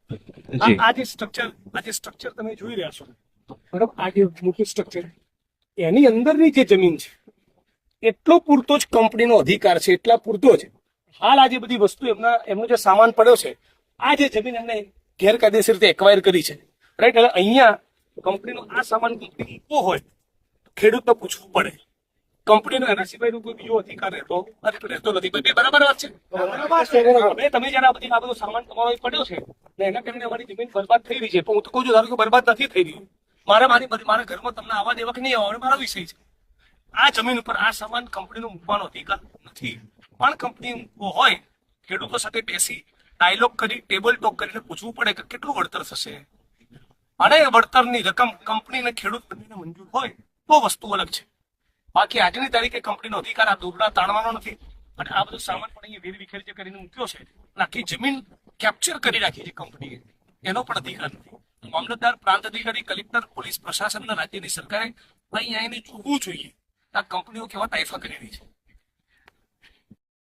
જી આ જે સ્ટ્રક્ચર તમે જોઈ રહ્યા છો બરાબર, આ જે મોટું સ્ટ્રક્ચર એની અંદરની જે જમીન છે એટલો પૂરતો જ કંપનીનો અધિકાર છે, એટલા પૂરતો જ હાલ આ જે બધી વસ્તુ એમનો જે સામાન પડ્યો છે, આ જે જમીન એમને ગેરકાયદેસર રીતે એક્વાયર કરી છે, રાઈટ. એટલે અહીંયા કંપનીનો આ સામાન કંપની મૂકવો હોય તો ખેડૂતને પૂછવું પડે. કંપનીનો એના સિવાયનો કોઈ બીજો અધિકાર રહેતો નથી. ભાઈ બરાબર વાત છે. હવે તમે જયારે આ બધો સામાન તમારો અહીં પડ્યો છે ને એના કારણે અમારી જમીન બરબાદ થઈ રહી છે, પણ હું તો કહું છું ધારો કે બરબાદ નથી થઈ રહી, મારા ઘરમાં તમને આવા દેવા કે નહીં આવવા મારો વિષય છે. આ જમીન ઉપર આ સામાન કંપનીનો મૂકવાનો અધિકાર નથી. પણ કંપની મૂકવો હોય, ખેડૂતો સાથે બેસી ડાયલોગ કરી ટેબલ ટોક કરીને પૂછવું પડે કે કેટલું વળતર થશે, અને વળતરની રકમ કંપનીને ખેડૂત બંનેને મંજૂર હોય તો વસ્તુ અલગ છે. બાકી આજની તારીખે કંપનીનો અધિકાર આ દોરડા તાણવાનો નથી. અને આ બધો સામાન પણ અહીંયા વેરવિખેર જે કરીને મૂક્યો છે, આખી જમીન કેપ્ચર કરી રાખી છે કંપનીએ, એનો પણ અધિકાર નથી. મામલતદાર, પ્રાંત અધિકારી, કલેક્ટર, પોલીસ પ્રશાસન અને રાજ્યની સરકારે અહીંયા આવીને જોવું જોઈએ આ કંપનીઓ કેવા તાઇફા કરી રહી છે.